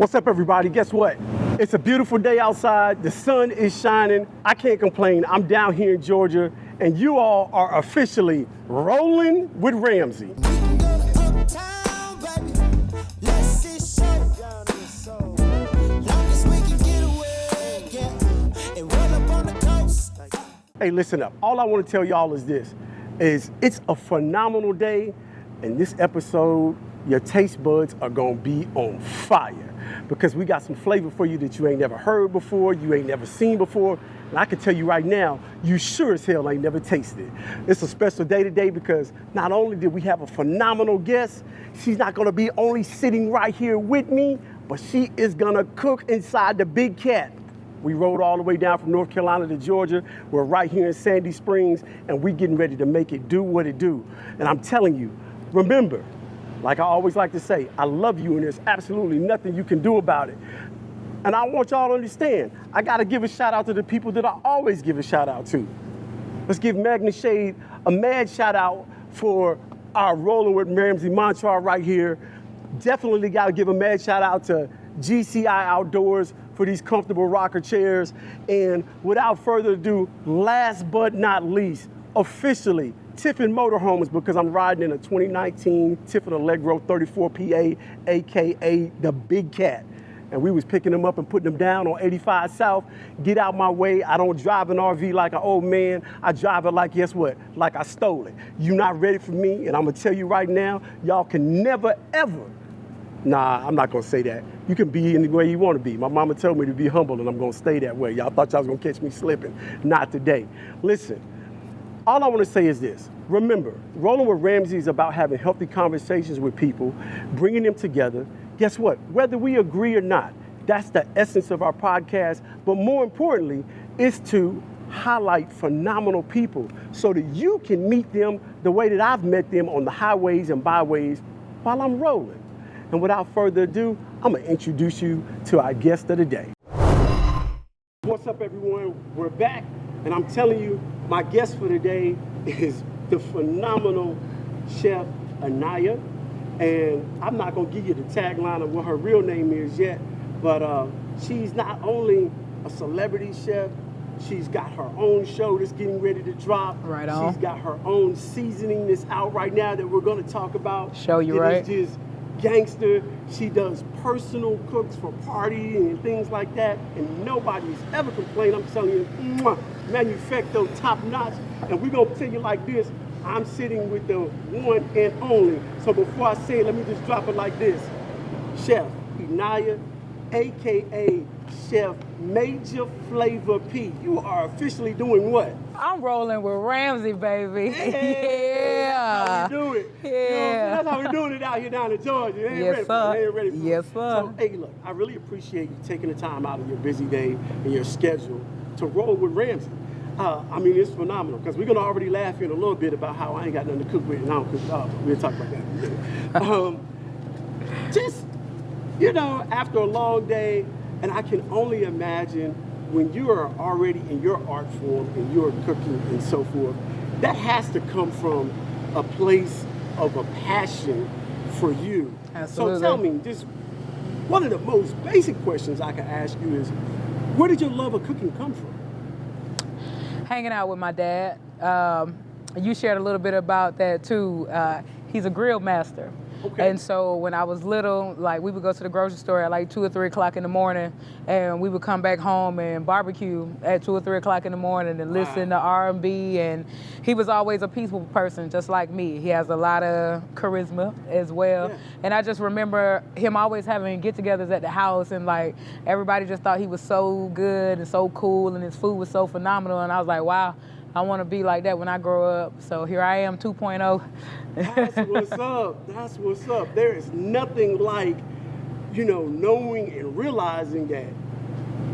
What's up, everybody? Guess what? It's a beautiful day outside. The sun is shining. I can't complain. I'm down here in Georgia, and you all are officially rolling with Ramsey. Hey, listen up. All I want to tell y'all is this, it's a phenomenal day, and this episode, your taste buds are gonna be on fire because we got some flavor for you that you ain't never heard before, you ain't never seen before, and I can tell you right now, you sure as hell ain't never tasted it. It's a special day today because not only did we have a phenomenal guest, she's not gonna be only sitting right here with me, but she is gonna cook inside the big cat. We rode all the way down from North Carolina to Georgia. We're right here in Sandy Springs, and we getting ready to make it do what it do. And I'm telling you, remember, like I always like to say, I love you, and there's absolutely nothing you can do about it. And I want y'all to understand, I gotta give a shout out to the people that I always give a shout out to. Let's give Magna Shade a mad shout out for our Rolling with Ramsey mantra right here. Definitely gotta give a mad shout out to GCI Outdoors for these comfortable rocker chairs. And without further ado, last but not least, officially, Tiffin Motorhomes, because I'm riding in a 2019 Tiffin Allegro 34 PA, AKA the Big Cat. And we was picking them up and putting them down on 85 South. Get out my way. I don't drive an RV like an old man. I drive it like, guess what? Like I stole it. You not ready for me, and I'm gonna tell you right now, y'all can never, ever. Nah, I'm not gonna say that. You can be any way you wanna be. My mama told me to be humble, and I'm gonna stay that way. Y'all thought y'all was gonna catch me slipping. Not today. Listen, all I wanna say is this. Remember, Rolling with Ramsey is about having healthy conversations with people, bringing them together. Guess what? Whether we agree or not, that's the essence of our podcast. But more importantly, is to highlight phenomenal people so that you can meet them the way that I've met them on the highways and byways while I'm rolling. And without further ado, I'm gonna introduce you to our guest of the day. What's up, everyone? We're back, and I'm telling you, my guest for today is the phenomenal Chef Enia. And I'm not gonna give you the tagline of what her real name is yet, but she's not only a celebrity chef, she's got her own show that's getting ready to drop. Right on. She's got her own seasoning that's out right now that we're gonna talk about. Show you right. It is just gangster. She does personal cooks for parties and things like that, and nobody's ever complained. I'm telling you, manufacto top notch. And we're gonna tell you like this, I'm sitting with the one and only. So before I say it, let me just drop it like this. Chef Enia, AKA Chef Major Flava P. You are officially doing what? I'm rolling with Ramsey, baby. Hey, Yeah. that's how we do it. Yeah. You know, that's how we're doing it out here down in Georgia. They ain't Yes, ready sir. for it. They ain't ready for it. Yes, sir. So, hey, look, I really appreciate you taking the time out of your busy day and your schedule to roll with Ramsey. I mean, it's phenomenal because we're going to already laugh in a little bit about how I ain't got nothing to cook with and I don't cook dog. We'll talk about that in a minute. Just, you know, after a long day, and I can only imagine when you are already in your art form and you're cooking and so forth, that has to come from a place of a passion for you. Absolutely. So tell me, just one of the most basic questions I can ask you is, where did your love of cooking come from? Hanging out with my dad. You shared a little bit about that too. He's a grill master. Okay. And so when I was little, like we would go to the grocery store at like 2 or 3 o'clock in the morning, and we would come back home and barbecue at 2 or 3 o'clock in the morning and listen to R&B. And he was always a peaceful person, just like me. He has a lot of charisma as well. Yeah. And I just remember him always having get-togethers at the house, and like everybody just thought he was so good and so cool, and his food was so phenomenal. And I was like, wow, I want to be like that when I grow up. So here I am, 2.0. That's what's up. That's what's up. There is nothing like, you know, knowing and realizing that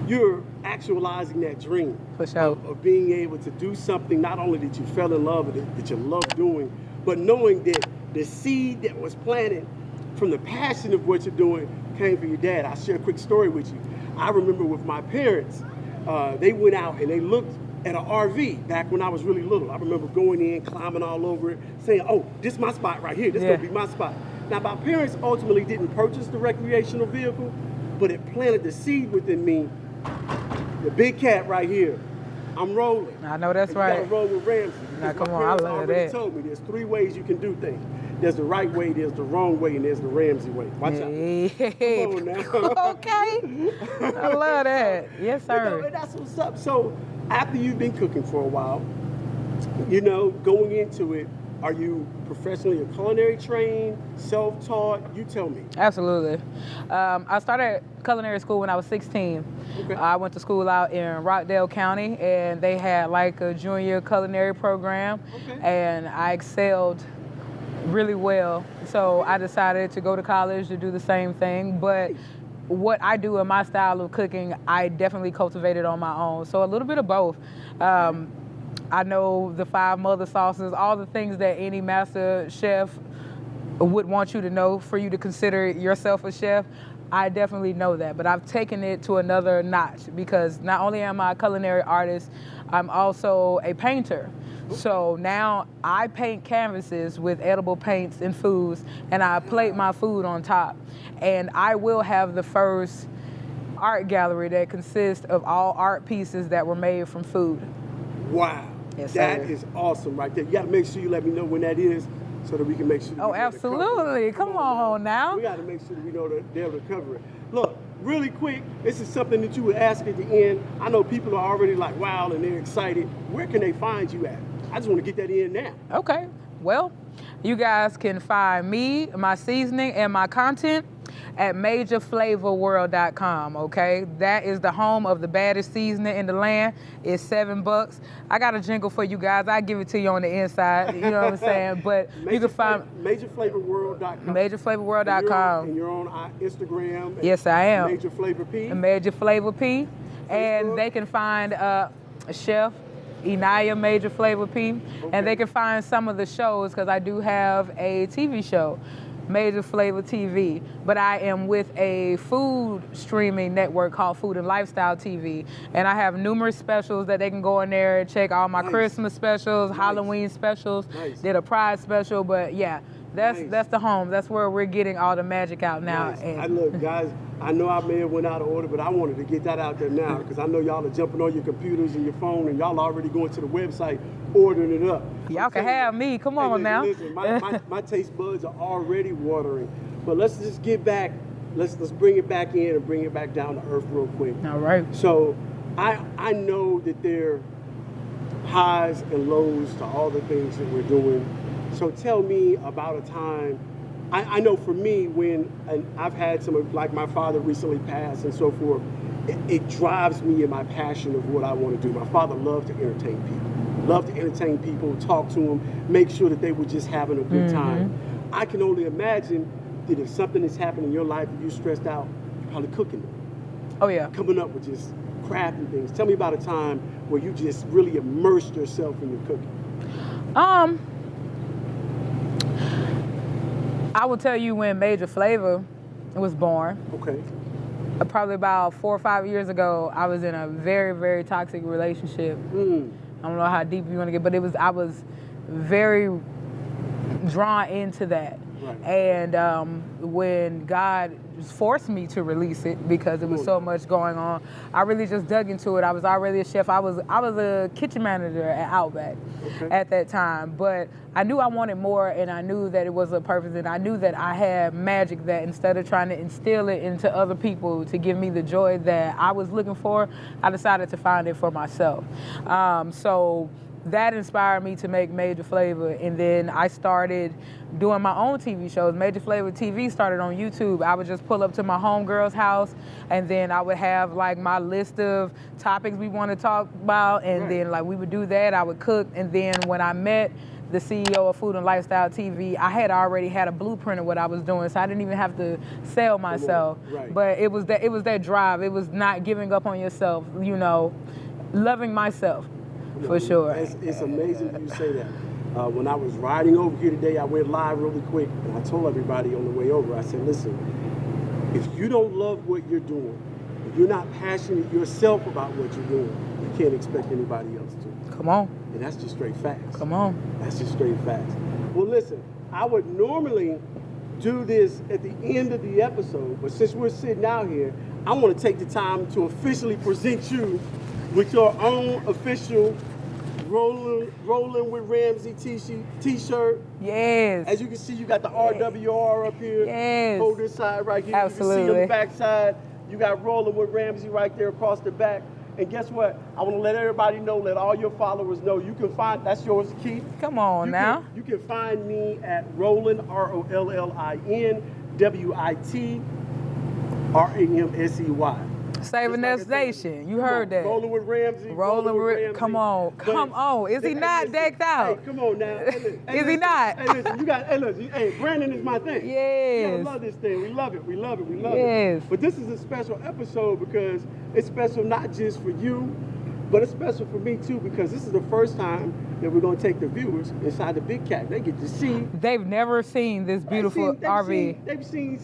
you're actualizing that dream. For sure. Of being able to do something not only that you fell in love with, that you love doing, but knowing that the seed that was planted from the passion of what you're doing came from your dad. I'll share a quick story with you. I remember with my parents, they went out and they looked at an RV back when I was really little. I remember going in, climbing all over it, saying, oh, this is my spot right here. This is going to be my spot. Now, my parents ultimately didn't purchase the recreational vehicle, but it planted the seed within me. The big cat right here. I'm rolling. I know that's and right. You gotta roll with Ramsey. Now, Because come my on, I parents love already that. told me there's 3 ways you can do things. There's the right way, there's the wrong way, and there's the Ramsey way. Watch out. Hey. Come on now. Okay. I love that. Yes, sir. And that's what's up. So after you've been cooking for a while, you know, going into it, are you professionally or culinary trained, self-taught? You tell me. Absolutely. I started culinary school when I was 16. Okay. I went to school out in Rockdale County, and they had like a junior culinary program, Okay. and I excelled really well. So I decided to go to college to do the same thing, but what I do in my style of cooking, I definitely cultivated on my own. So a little bit of both. I know the 5 mother sauces, all the things that any master chef would want you to know for you to consider yourself a chef. I definitely know that, but I've taken it to another notch because not only am I a culinary artist, I'm also a painter. So now I paint canvases with edible paints and foods, and I plate my food on top. And I will have the first art gallery that consists of all art pieces that were made from food. Wow. Yes, That sir. is awesome right there. You got to make sure you let me know when that is so that we can make sure. Oh, we get to cover it. absolutely. Come on now. We got to make sure that we know that they're able to cover it. Look, really quick, this is something that you would ask at the end. I know people are already like, wow, and they're excited. Where can they find you at? I just want to get that in now. Okay. Well, you guys can find me, my seasoning, and my content at majorflavorworld.com, okay? That is the home of the baddest seasoning in the land. It's $7. I got a jingle for you guys. I give it to you on the inside. You know what I'm saying? But you can find majorflavorworld.com. majorflavorworld.com. And you're on Instagram. Yes, I am. Major Flava P. Major Flava P. Facebook. And they can find Chef Enia Major Flava P. Okay. And they can find some of the shows because I do have a TV show, Major Flavor TV, but I am with a food streaming network called Food and Lifestyle TV, and I have numerous specials that they can go in there and check all my Christmas specials, Halloween specials, did a Pride special, but yeah, that's the home. That's where we're getting all the magic out now. I look, guys, I know I may have went out of order, but I wanted to get that out there now because I know y'all are jumping on your computers and your phone and y'all already going to the website ordering it up. Y'all can have me. Come on now. Listen, my taste buds are already watering. But let's just get back. Let's bring it back in and bring it back down to earth real quick. All right. So I know that there are highs and lows to all the things that we're doing. So tell me about a time. I know for me and I've had some, like my father recently passed and so forth, it drives me in my passion of what I want to do. My father loved to entertain people, talk to them, make sure that they were just having a good time. I can only imagine that if something has happened in your life and you're stressed out, you're probably cooking it. Oh yeah. Coming up with just crafting things. Tell me about a time where you just really immersed yourself in your cooking. I will tell you when Major Flava was born. Okay. Probably about 4 or 5 years ago, I was in a very, very toxic relationship. I don't know how deep you want to get, but I was very drawn into that. Right. And when God forced me to release it because it was so much going on, I really just dug into it. I was already a chef. I was a kitchen manager at Outback at that time, but I knew I wanted more, and I knew that it was a purpose, and I knew that I had magic that instead of trying to instill it into other people to give me the joy that I was looking for, I decided to find it for myself. So that inspired me to make Major Flava, and then I started doing my own TV shows. Major Flava TV started on YouTube. I would just pull up to my homegirl's house, and then I would have like my list of topics we want to talk about, and then like we would do that. I would cook, and then when I met the CEO of Food and Lifestyle TV, I had already had a blueprint of what I was doing, so I didn't even have to sell myself. But it was that drive. It was not giving up on yourself, loving myself. For sure. It's amazing you say that. When I was riding over here today, I went live really quick, and I told everybody on the way over, I said, listen, if you don't love what you're doing, if you're not passionate yourself about what you're doing, you can't expect anybody else to. Come on. And that's just straight facts. Come on. That's just straight facts. Well, listen, I would normally do this at the end of the episode, but since we're sitting out here, I want to take the time to officially present you with your own official Rolling with Ramsey t-shirt. Yes. As you can see, you got the RWR up here. Yes. Hold this side right here. Absolutely. You can see on the back side, you got Rolling with Ramsey right there across the back. And guess what? I want to let everybody know, let all your followers know, you can find, that's yours to keep. Come on now. You can find me at Rollin, ROLLIN, WITRAMSEY. Saving Dust Nation. You heard that. Rolling with Ramsey. Rolling with Ramsey. Come on. Come on. Is he not decked out? Hey, come on now. Is he not? Hey, listen, you got, hey, Brandon is my thing. Yes. I love this thing. We love it. We love it. We love Yes. it. But this is a special episode because it's special not just for you, but it's special for me too because this is the first time that we're going to take the viewers inside the Big Cat. They get to see. They've never seen this beautiful RV. They've seen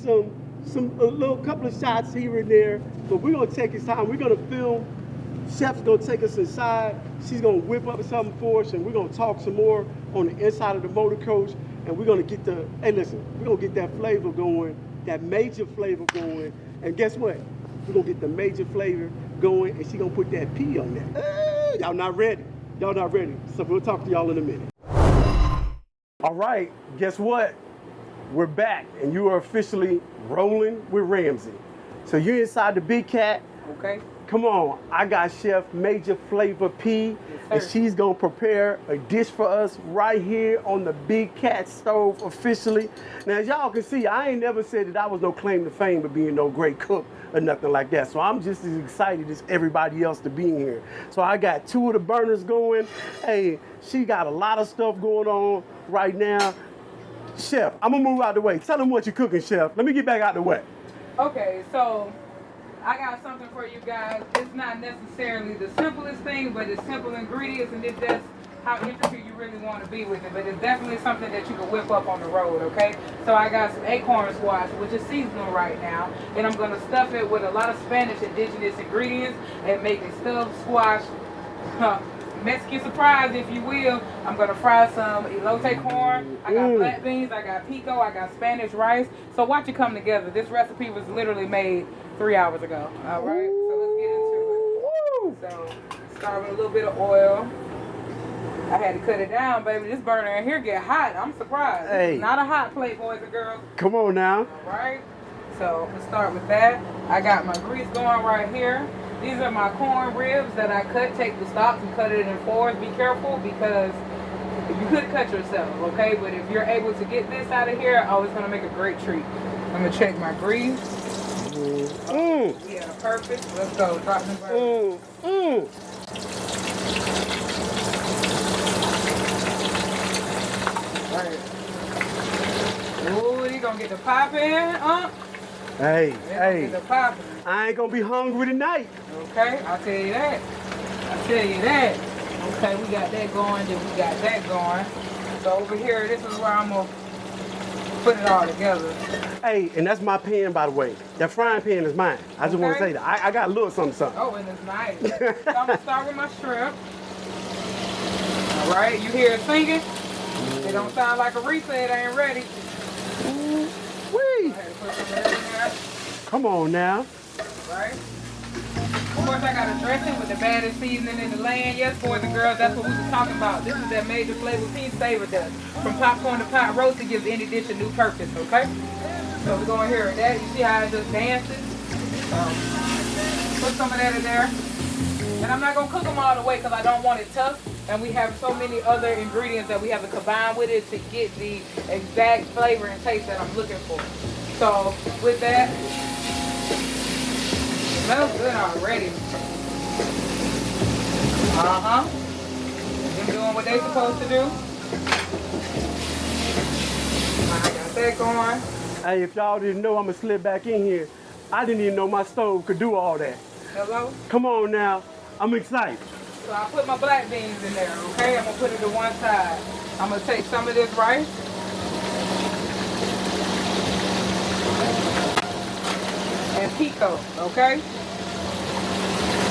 a little couple of shots here and there, but we're gonna take his time. We're gonna film. Chef's gonna take us inside. She's gonna whip up something for us, and we're gonna talk some more on the inside of the motor coach. And we're gonna get we're gonna get that flavor going, that major flavor going. And guess what? We're gonna get the major flavor going, and she's gonna put that P on there. Y'all not ready? Y'all not ready? So we'll talk to y'all in a minute. All right, guess what? We're back, and you are officially rolling with Ramsey. So you're inside the Big Cat. Okay. Come on, I got Chef Major Flava P, Yes, and sir. she's gonna prepare a dish for us right here on the Big Cat stove officially. Now, as y'all can see, I ain't never said that I was no claim to fame of being no great cook or nothing like that. So I'm just as excited as everybody else to be here. So I got 2 of the burners going. Hey, she got a lot of stuff going on right now. Chef, I'm gonna move out the way. Tell them what you're cooking, Chef. Let me get back out the way. Okay, so I got something for you guys. It's not necessarily the simplest thing, but it's simple ingredients, and it's just how intricate you really want to be with it. But it's definitely something that you can whip up on the road, okay? So I got some acorn squash, which is seasonal right now, and I'm gonna stuff it with a lot of Spanish indigenous ingredients and make it stuffed squash. Mexican surprise, if you will. I'm gonna fry some elote corn. I got black beans, I got pico, I got Spanish rice. So watch it come together. This recipe was literally made 3 hours ago. All right, so let's get into it. So start with a little bit of oil. I had to cut it down, baby. This burner in here get hot. I'm surprised. Hey. This is not a hot plate, boys and girls. Come on now. All right. So let's start with that. I got my grease going right here. These are my corn ribs that I cut. Take the stalks and cut it in 4s. Be careful because you could cut yourself, okay? But if you're able to get this out of here, oh, it's gonna make a great treat. I'm gonna check my grease. Yeah, perfect. Let's go. Drop them burgers. Right. Ooh, you gonna get the pop in, Hey, Get the popping. I ain't gonna be hungry tonight. Okay, I'll tell you that. Okay, we got that going, then we got that going. So over here, this is where I'm gonna put it all together. Hey, and that's my pan, by the way. That frying pan is mine. I just want to Okay. say that. I got a little something. Oh, and it's nice. So I'm gonna start with my shrimp. All right, you hear it singing? It don't sound like a reset, ain't ready. Wee. Go ahead and put some of that in there. Come on now. Right? Of course, I got a dressing with the baddest seasoning in the land. Yes, boys and girls, that's what we was talking about. This is that Major Flava P Savour Dust. From popcorn to pot roast, it gives any dish a new purpose, okay? So we're going here with that. You see how it just dances? Put some of that in there. And I'm not going to cook them all the way because I don't want it tough. And we have so many other ingredients that we have to combine with it to get the exact flavor and taste that I'm looking for. So with that, it smells good already. They're doing what they supposed to do. I got that going. Hey, if y'all didn't know, I'm gonna slip back in here. I didn't even know my stove could do all that. Hello? Come on now. I'm excited. So I put my black beans in there, okay? I'm gonna put it to one side. I'm gonna take some of this rice. And pico, okay?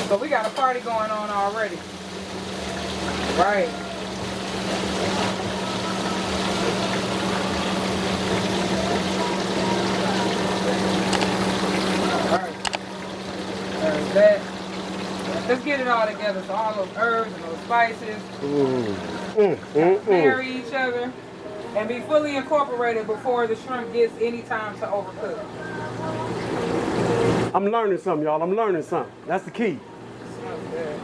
So we got a party going on already. Right. that. Let's get it all together. So all those herbs and those spices marry each other and be fully incorporated before the shrimp gets any time to overcook. I'm learning something, y'all. I'm learning something. That's the key. Smells good.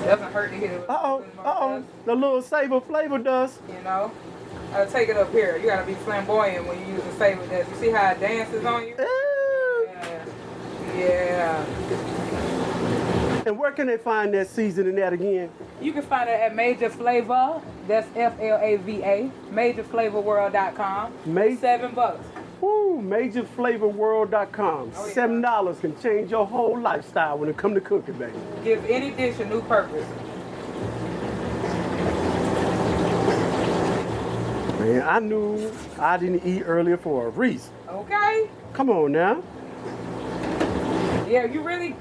Doesn't hurt to hit it with Uh-oh. The little Savour Flavor Dust. You know? Take it up here. You gotta be flamboyant when you use the Savour Dust. You see how it dances on you? Yeah. And where can they find that seasoning at again? You can find it at Major Flava. That's Flava. MajorFlavorWorld.com. $7. Woo, MajorFlavorWorld.com. Oh, yeah. $7 can change your whole lifestyle when it comes to cooking, baby. Give any dish a new purpose. Man, I knew I didn't eat earlier for a reason. Okay. Come on now. Yeah, you really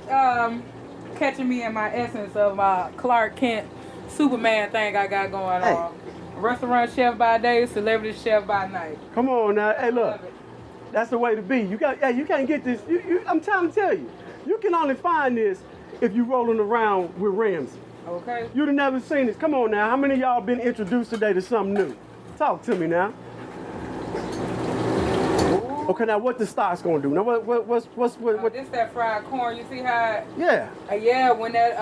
catching me in my essence of my Clark Kent Superman thing I got going on. Restaurant chef by day, celebrity chef by night. Come on now. Hey, look. That's the way to be. You can't get this. I'm trying to tell you. You can only find this if you're rolling around with Ramsay. Okay. You'd have never seen this. Come on now. How many of y'all been introduced today to something new? Talk to me now. Okay, now what the stock's gonna do? Now what's This that fried corn. You see how? Yeah. Yeah. When that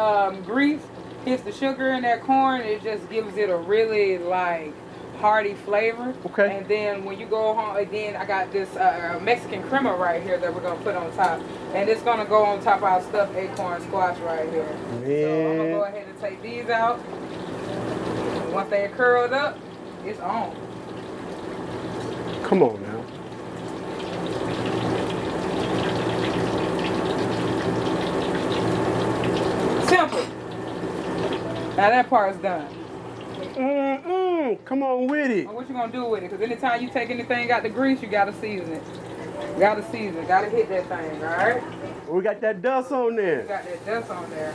grease hits the sugar in that corn, it just gives it a really like hearty flavor. Okay. And then when you go home again, I got this Mexican crema right here that we're gonna put on top, and it's gonna go on top of our stuffed acorn squash right here. Man. So I'm gonna go ahead and take these out. And once they're curled up, it's on. Come on now. Simple. Now that part's done. Come on with it. Now what you gonna do with it? Because anytime you take anything out the grease, you gotta season it. Gotta season it. Gotta hit that thing, all right? We got that dust on You there. got that dust on there.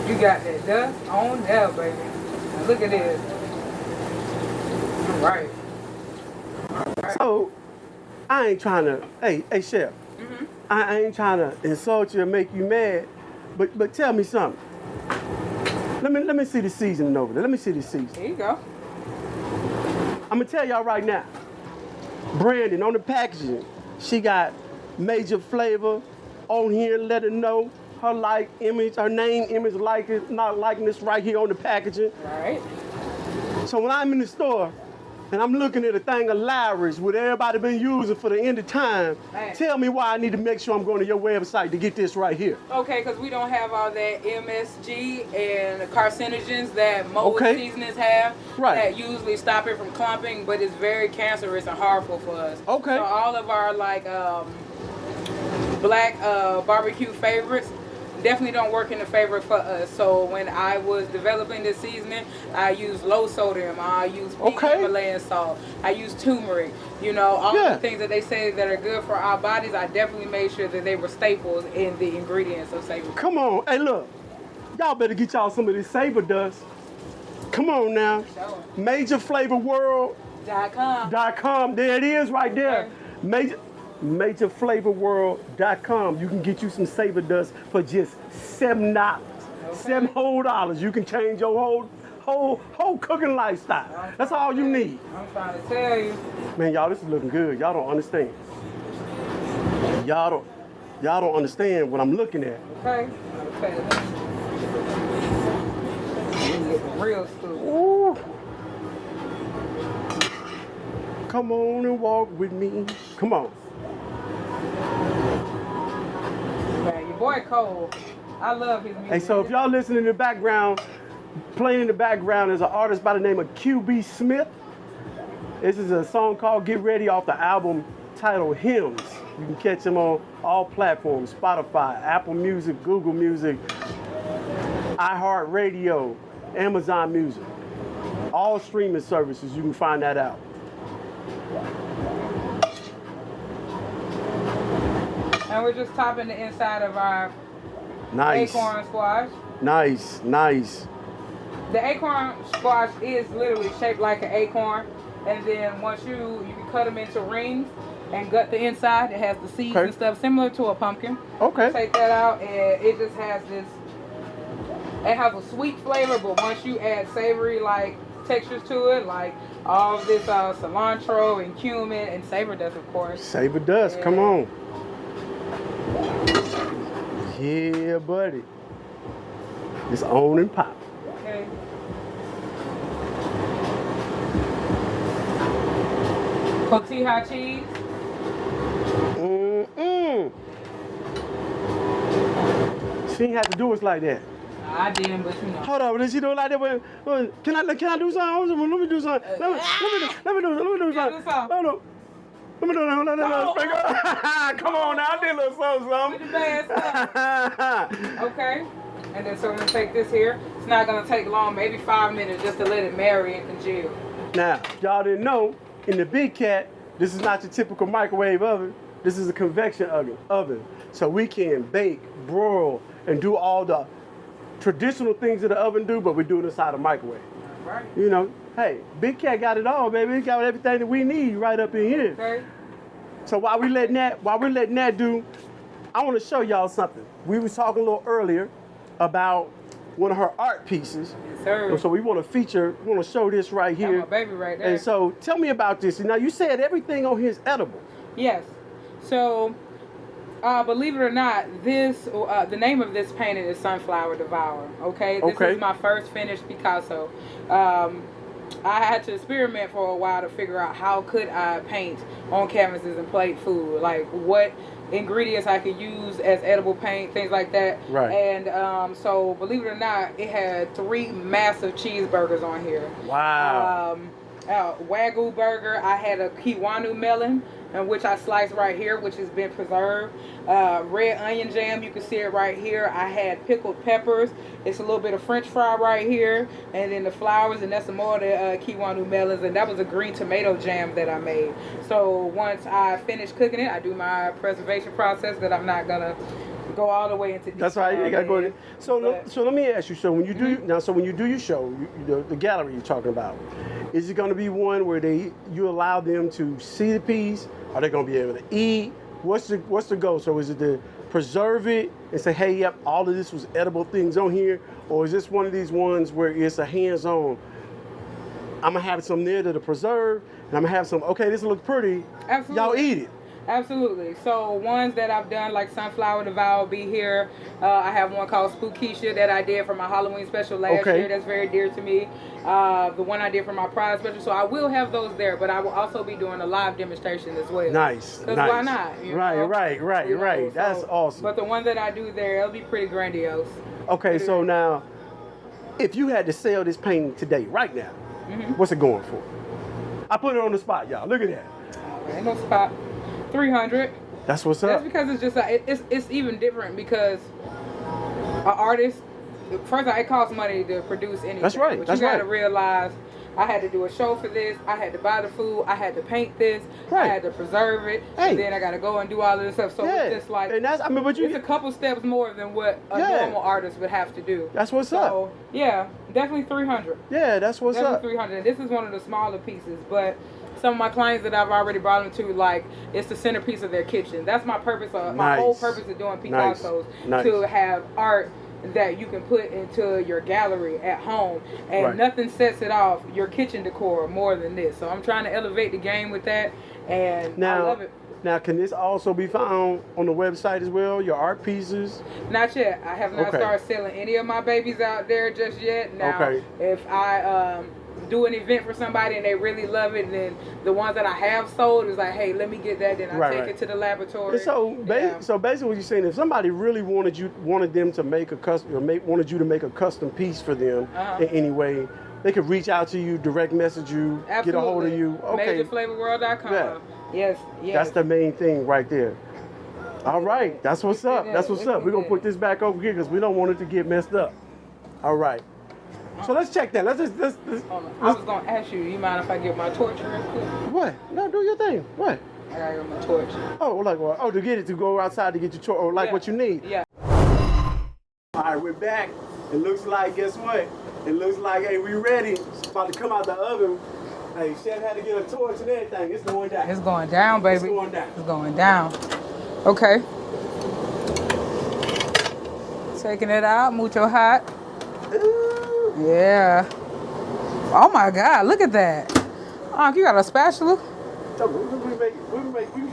You got that dust on there, baby. Now look at this. All right. So, I ain't trying to, hey, chef, I ain't trying to insult you or make you mad, but tell me something. Let me see the seasoning over there. Let me see the seasoning. There you go. I'm gonna tell y'all right now. Brandon on the packaging, she got Major Flavor on here. Let her know her her name, image, not likeness right here on the packaging. All right. So when I'm in the store and I'm looking at a thing of Lowry's, what everybody been using for the end of time, tell me why I need to make sure I'm going to your website to get this right here. Okay, because we don't have all that MSG and carcinogens that most seasonings have that usually stop it from clumping, but it's very cancerous and harmful for us. Okay. So all of our black barbecue favorites definitely don't work in the favor for us. So when I was developing this seasoning, I used low sodium, I used pink Himalayan salt, I used turmeric, you know, all the things that they say that are good for our bodies. I definitely made sure that they were staples in the ingredients of Savour. Come on, hey look, y'all better get y'all some of this Savour Dust. Come on now. MajorFlavorWorld.com. There it is right there. MajorFlavorWorld.com. You can get you some Savour Dust for just $7. $7 whole. You can change your whole cooking lifestyle. That's all you need. I'm trying to tell you. Man, y'all, this is looking good. Y'all don't understand. Y'all don't understand what I'm looking at. Okay. Real school. Ooh. Come on and walk with me. Come on. Man, your boy Cole, I love his music. Hey, so if y'all listening in the background, playing in the background is an artist by the name of QB Smith. This is a song called Get Ready off the album titled Hymns. You can catch him on all platforms, Spotify, Apple Music, Google Music, iHeartRadio, Amazon Music. All streaming services, you can find that out. And we're just topping the inside of our acorn squash. Nice. The acorn squash is literally shaped like an acorn. And then once you can cut them into rings. and gut the inside. It has the seeds and stuff similar to a pumpkin. Okay. Take that out, and it just has this. It has a sweet flavor, but once you add savory like textures to it, like all of this cilantro and cumin and Savour Dust, of course. Savour Dust, come on. Yeah, buddy. It's on and pop. Okay. Cotija cheese. She ain't have to do us like that. I didn't, but you know. Hold on, did she do it like that? Can I do something? Let me do something. Let me do something. No. Let me do that. Come on now, I did a little something. With the bad stuff. Okay. And then so we're gonna take this here. It's not gonna take long, maybe 5 minutes just to let it marry and congeal. Now, y'all didn't know, in the Big Cat, this is not your typical microwave oven. This is a convection oven. So we can bake, broil, and do all the traditional things that the oven do, but we do it inside a microwave. Right. You know, hey, Big Cat got it all, baby. It got everything that we need right up in here. Okay. So while we're letting that do, I want to show y'all something. We was talking a little earlier about one of her art pieces. Yes, sir. So we want to show this right here. That's my baby right there. And so tell me about this. Now you said everything on here is edible. Yes. So, believe it or not, this the name of this painting is Sunflower Devourer. Okay. This is my first finished Picasso. I had to experiment for a while to figure out how could I paint on canvases and plate food, like what ingredients I could use as edible paint, things like that. Right. And so, believe it or not, it had 3 massive cheeseburgers on here. Wow. Wagyu burger. I had a kiwanu melon, which I sliced right here, which has been preserved. Red onion jam, you can see it right here. I had pickled peppers. It's a little bit of French fry right here, and then the flowers, and that's some more of the kiwanu melons, and that was a green tomato jam that I made. So once I finish cooking it, I do my preservation process that I'm not gonna go all the way into. That's right. You gotta go in. So let me ask you. So when you do when you do your show, the gallery you're talking about, is it going to be one where you allow them to see the piece? Are they going to be able to eat? What's the goal? So is it to preserve it and say, hey, yep, all of this was edible things on here, or is this one of these ones where it's a hands-on? I'm gonna have some there to preserve, and I'm gonna have some. Okay, this looks pretty. Absolutely. Y'all eat it. Absolutely. So ones that I've done, like Sunflower Devourer be here. I have one called Spookisha that I did for my Halloween special last year. That's very dear to me. The one I did for my Pride special. So I will have those there, but I will also be doing a live demonstration as well. Nice. Because why not? Right. That's awesome. But the one that I do there, it'll be pretty grandiose. Okay, so now, if you had to sell this painting today, right now, what's it going for? I put it on the spot, y'all. Look at that. Ain't no spot. 300. That's what's up. That's because it's just it's even different because an artist, first it costs money to produce anything. That's right. But you gotta realize I had to do a show for this. I had to buy the food. I had to paint this. Right. I had to preserve it. Hey. And then I gotta go and do all of this stuff. So it's just like and that's it's a couple steps more than what a normal artist would have to do. That's what's up. Yeah, definitely 300. Yeah, that's what's up. 300. This is one of the smaller pieces, but some of my clients that I've already brought them to, like, it's the centerpiece of their kitchen. That's my purpose, my whole purpose of doing Picassos, to have art that you can put into your gallery at home, and nothing sets it off your kitchen decor more than this. So I'm trying to elevate the game with that, and I love it. Now, can this also be found on the website as well, your art pieces? Not yet. I have not started selling any of my babies out there just yet. Now, if I do an event for somebody and they really love it, then the ones that I have sold is like, hey, let me get that, then I take it to the laboratory. And so basically what you're saying, if somebody really wanted them to make a custom, or wanted you to make a custom piece for them in any way, they could reach out to you, direct message you, get a hold of you. Okay. MajorFlavorWorld.com. Yeah. Yes. That's the main thing right there. All right, that's what's up. That's what's up. We're gonna put this back over here because we don't want it to get messed up. All right. So let's check that. Let's Hold on. I was gonna ask you mind if I get my torch real quick? What? No, do your thing. What? I gotta get my torch. Oh, like what? Oh, to go outside to get your torch, or what you need. Yeah. All right, we're back. It looks like, guess what? It looks like, hey, we ready. It's about to come out the oven. Hey, Chef had to get a torch and everything. It's going down. It's going down, baby. It's going down. It's going down. Okay. Taking it out, mucho hot. Ooh. Yeah. Oh my God, look at that. You got a spatula?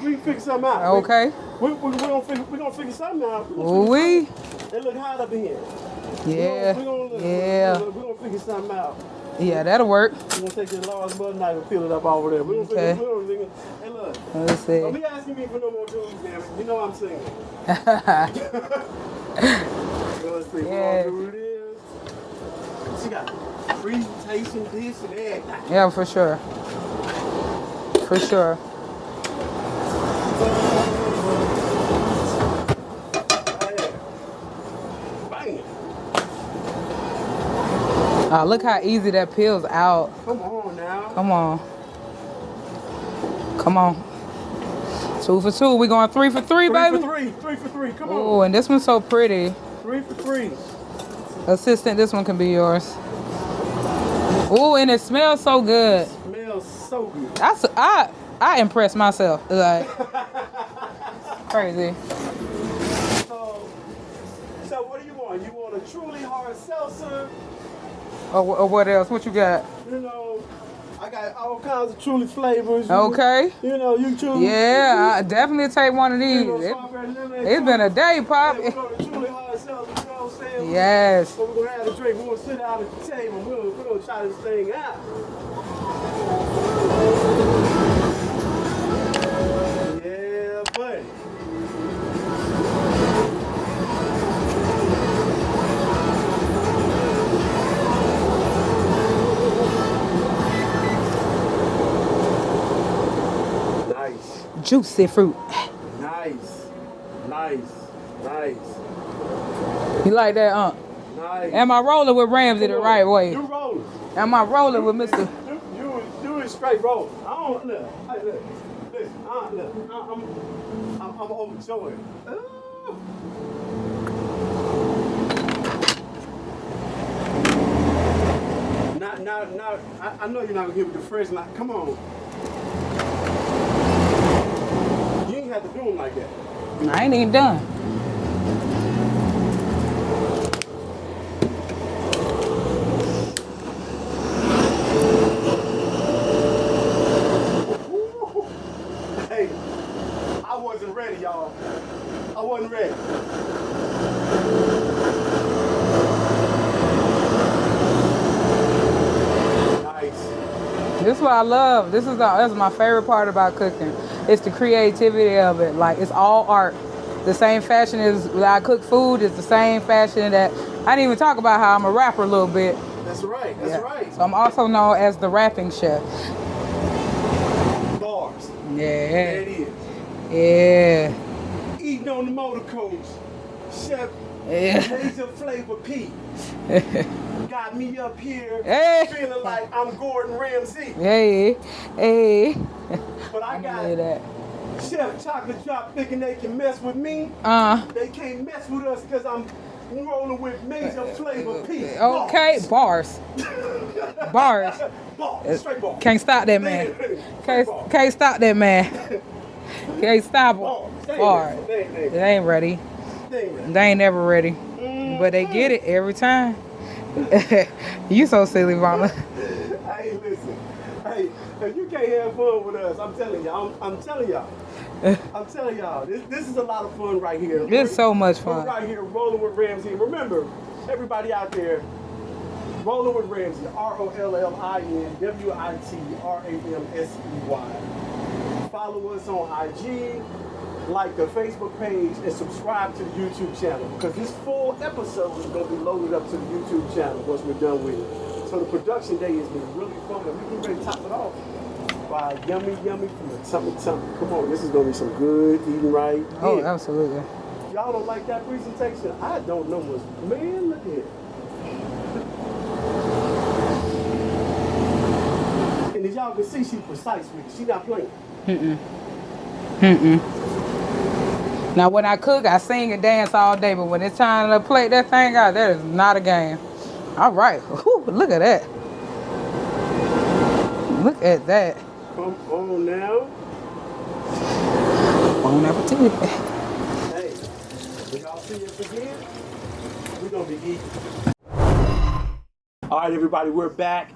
We figure something out. Okay. We gonna figure something out. Ooh-wee. It look hot up in here. Yeah. We gonna figure something out. Yeah, that'll work. We're gonna take this large butter knife and peel it up over there. We're gonna figure. Hey, look. Let's see. Don't be asking me for no more tools, damn it. You know I'm singing. Let's see. Yeah. What it is. She got presentation, this and everything. Yeah, for sure. For sure. Bang. Oh, look how easy that peels out. Come on now. Come on. Come on. 2 for 2. We going 3 for 3, baby. 3 for 3. Come on. Oh, and this one's so pretty. 3 for 3. Assistant, this one can be yours. Oh, and it smells so good. Smells so good. I impressed myself. Like crazy. So what do you want? You want a truly hard seltzer? Or what else? What you got? You know, I got all kinds of truly flavors. Okay. You choose. Yeah, I definitely take one of these. It's been a day, Pop. We're going to truly hard seltzer, you know what I'm saying? Yes. So we're going to have a drink. We're going to sit down at the table. We're going to try this thing out. Yeah, buddy. Nice. Juicy fruit. Nice. You like that, Nice. Am I rolling with Ramsey the right way? You rolling. Am I rolling with Mr. You is straight rolling. I don't look. Hey, look. Listen, I'm overjoyed. Now, I know you're not gonna give it the fresh line. Come on. You ain't have to do them like that. I ain't even done. Hey, I wasn't ready, y'all. I wasn't ready. Nice. This is what I love. That's my favorite part about cooking. It's the creativity of it. Like, it's all art. The same fashion as when I cook food is the same fashion that I didn't even talk about how I'm a rapper a little bit. That's right. That's right. So I'm also known as the rapping chef. Bars. Yeah. There it is. Yeah. Eating on the motor coach. Chef Major Flava P. Got me up here feeling like I'm Gordon Ramsay. Hey. But I got that. Chef Chocolate Drop thinking they can mess with me. They can't mess with us because I'm rolling with Major Flava P. Okay, bars. Bars. Straight bars. Can't stop that man. Can't stop that man. Can't stop him. Bars. They ain't ready. They ain't never ready. But they get it every time. You so silly, mama. Hey, listen. Hey, if you can't have fun with us, I'm telling y'all. I'm telling y'all. This is a lot of fun right here. It's so much fun. We're right here rolling with Ramsey. Remember, everybody out there, rolling with Ramsey. ROLLINWITRAMSEY. Follow us on IG, like the Facebook page, and subscribe to the YouTube channel, because this full episode is going to be loaded up to the YouTube channel once we're done with it. So the production day has been really fun, and we can ready to top it off by yummy from the tummy. Come on, this is going to be some good eating right here. Oh, absolutely. Y'all don't like that presentation? I don't know what's, man, look at it. And as y'all can see, she's precise with it. She not playing. Now, when I cook, I sing and dance all day, but when it's time to play that thing out, that is not a game. All right. Whew, look at that. Look at that. Come on now. Bon appetit. Hey, when y'all see us again, we're gonna be eating. All right, everybody, we're back,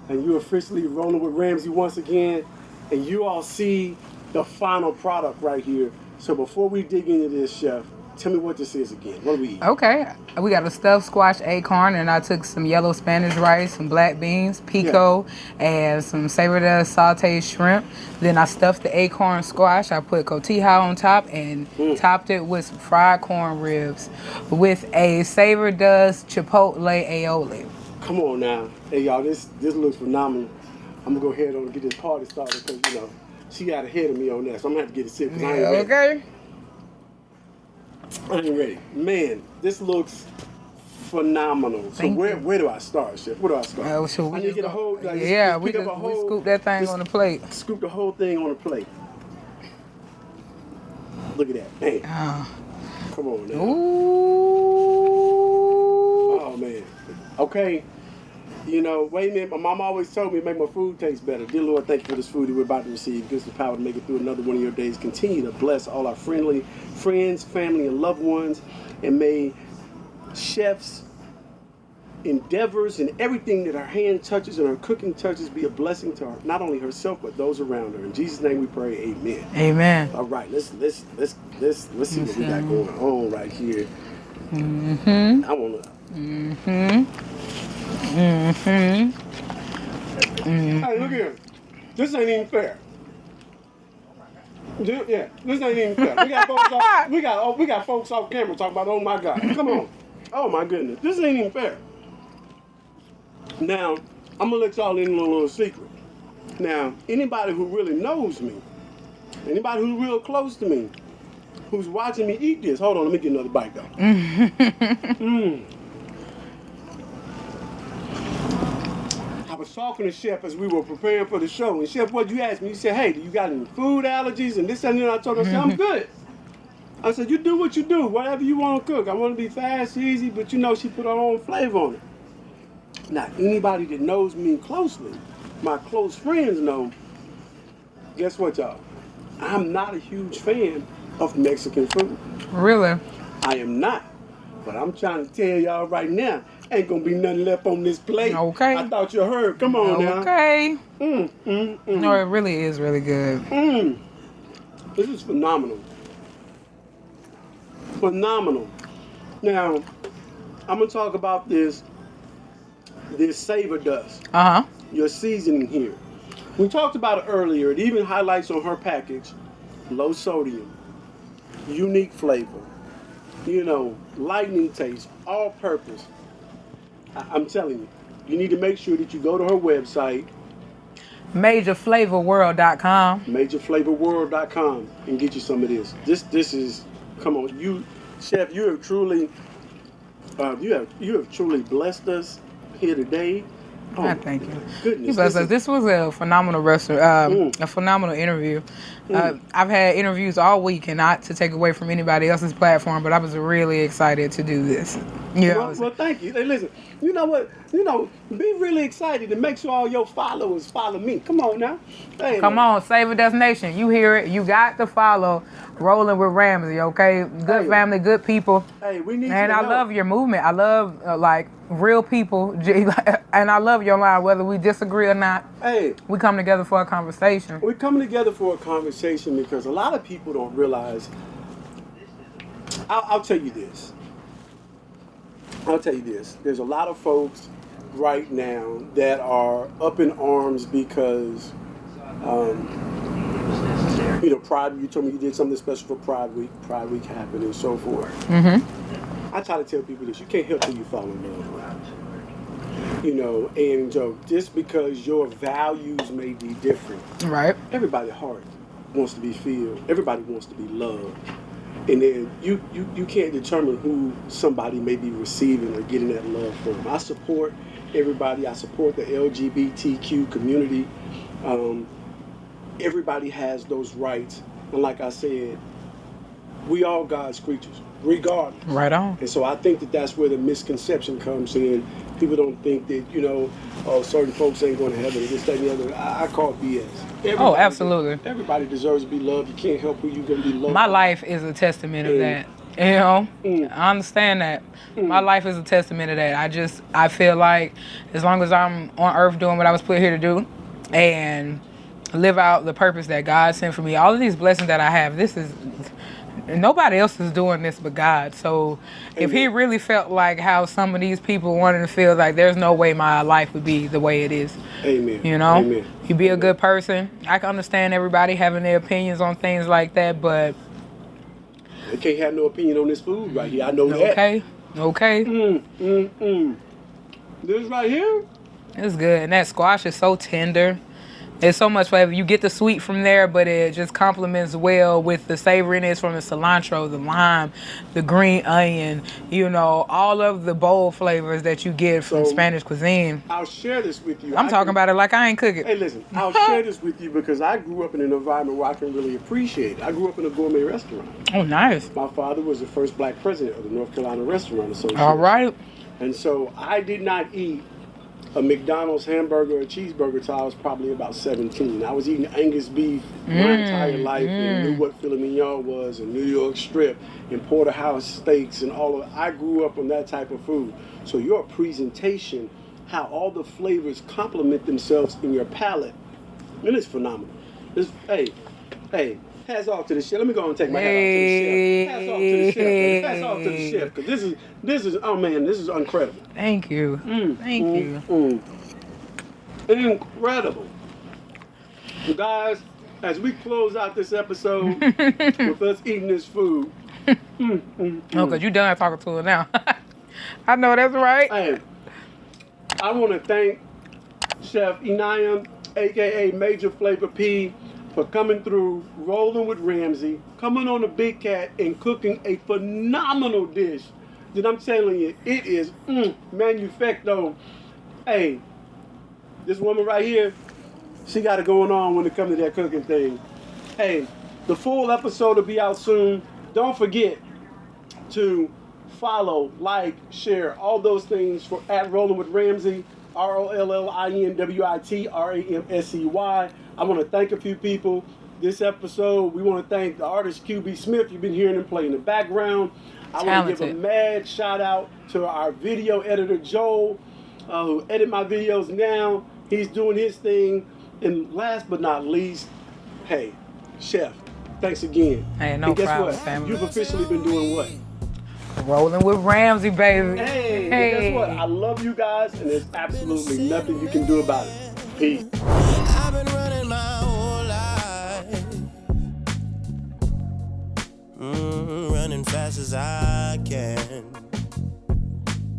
and you're officially rolling with Ramsey once again, and you all see the final product right here. So before we dig into this, Chef, tell me what this is again. What do we eat? Okay, we got a stuffed squash acorn, and I took some yellow Spanish rice, some black beans, pico, and some Savour Dust sauteed shrimp. Then I stuffed the acorn squash. I put cotija on top and topped it with some fried corn ribs with a Savour Dust chipotle aioli. Come on now. Hey, y'all, this looks phenomenal. I'm gonna go ahead and get this party started because, you know, she got ahead of me on that, so I'm gonna have to get it sick because I ain't ready. Okay. I ain't ready. Man, this looks phenomenal. So where do I start, Chef? Where do I start? So I need to get a whole, like, we pick up a whole, scoop that thing on the plate. Scoop the whole thing on the plate. Look at that. Bam. Come on now. Ooh. Oh, man. Okay. You know, wait a minute. My mom always told me to make my food taste better. Dear Lord, thank you for this food that we're about to receive. Give us the power to make it through another one of your days. Continue to bless all our friendly friends, family, and loved ones. And may Chef's endeavors and everything that her hand touches and her cooking touches be a blessing to her, not only herself, but those around her. In Jesus' name we pray, amen. Amen. All right, let's see what we got going on right here. Mm-hmm. I want to... Hey, look here. This ain't even fair. This ain't even fair. We got folks off camera talking about, oh my God, come on. Oh my goodness, this ain't even fair. Now, I'm gonna let y'all in on a little secret. Now, anybody who really knows me, anybody who's real close to me, who's watching me eat this, hold on, let me get another bite though. I was talking to Chef as we were preparing for the show, and Chef, what you asked me? You said, hey, do you got any food allergies and this and that? I told her, I said, I'm good. I said, you do what you do, whatever you want to cook. I want to be fast, easy, but you know she put her own flavor on it. Now, anybody that knows me closely, my close friends know, guess what, y'all? I'm not a huge fan of Mexican food. Really? I am not. But I'm trying to tell y'all right now, ain't gonna be nothing left on this plate. Okay. I thought you heard. Come on now. Okay. No, it really is really good. This is phenomenal. Phenomenal. Now, I'm gonna talk about this Savour Dust. Your seasoning here. We talked about it earlier. It even highlights on her package, low sodium, unique flavor, you know, lightning taste, all purpose. I'm telling you, you need to make sure that you go to her website, MajorFlavorWorld.com. MajorFlavorWorld.com, and get you some of this. This is, come on, you, Chef, you have truly, you have truly blessed us here today. Oh, thank you. Goodness, This was a phenomenal restaurant, a phenomenal interview. I've had interviews all week, and not to take away from anybody else's platform, but I was really excited to do this. Well, thank you. Hey, listen, you know what? You know, be really excited and make sure all your followers follow me. Come on now. Hey, come on, Savour Dust Nation. You hear it. You got to follow Rolling with Ramsey, okay? Good family, good people. Hey, we need and I love your movement. I love, like, real people. And I love your line, whether we disagree or not. Hey, we come together for a conversation. We're coming together for a conversation because a lot of people don't realize. I'll tell you this. There's a lot of folks right now that are up in arms because, you know, Pride. You told me you did something special for Pride Week. Pride Week happened and so forth. I try to tell people this: you can't help who you fall in love with. You know, and just because your values may be different, right? Everybody's heart wants to be filled. Everybody wants to be loved. And then you can't determine who somebody may be receiving or getting that love from. I support everybody. I support the LGBTQ community. Everybody has those rights. And like I said, we all God's creatures. regardless. Right on. And so I think that that's where the misconception comes in. People don't think that, you know, certain folks ain't going to heaven, this, that, and the other. I call it BS. Oh, absolutely. Everybody deserves to be loved. You can't help who you're going to be loved. My life is a testament of that. You know, I understand that. My life is a testament of that. I feel like as long as I'm on earth doing what I was put here to do and live out the purpose that God sent for me, all of these blessings that I have, nobody else is doing this but God. So if he really felt like how some of these people wanted to feel, like there's no way my life would be the way it is. Amen. You know, Amen. You be a good person. I can understand everybody having their opinions on things like that, but they can't have no opinion on this food right here. I know that. Okay. This right here? It's good. And that squash is so tender. There's so much flavor. You get the sweet from there, but it just complements well with the savoriness from the cilantro, the lime, the green onion, you know, all of the bold flavors that you get from Spanish cuisine. I'll share this with you. I'm talking about it like I ain't cooking. Hey, listen, I'll share this with you because I grew up in an environment where I can really appreciate it. I grew up in a gourmet restaurant. Oh, nice. My father was the first black president of the North Carolina Restaurant Association. All right. And so I did not eat a McDonald's hamburger or cheeseburger until I was probably about 17. I was eating Angus beef my entire life and knew what filet mignon was and New York strip and porterhouse steaks and all of it. I grew up on that type of food. So your presentation, how all the flavors complement themselves in your palate, man, it's phenomenal. Hey, hats off to the chef. Let me go and take my hat off to the chef. Hats off to the chef, because this is oh man, this is incredible. Thank you. Thank you. Incredible. So guys, as we close out this episode with us eating this food. Oh, because you done talking to her now. I know that's right. Hey, I want to thank Chef Enia, a.k.a. Major Flava P, for coming through, rolling with Ramsey, coming on the Big Cat and cooking a phenomenal dish that I'm telling you, it is manufacto. Hey, this woman right here, she got it going on when it comes to that cooking thing. Hey, the full episode will be out soon. Don't forget to follow, like, share, all those things for at Rolling with Ramsey, ROLLINWIT RAMSEY. I want to thank a few people. This episode, we want to thank the artist QB Smith. You've been hearing him play in the background. I want to give a mad shout out to our video editor, Joel, who edit my videos now. He's doing his thing. And last but not least, hey, Chef, thanks again. Hey, no problem, what? family. You've officially been doing what? Rolling with Ramsey, baby. Hey, and guess what? I love you guys, and there's absolutely nothing you can do about it. Peace. I've been running my whole life, running fast as I can.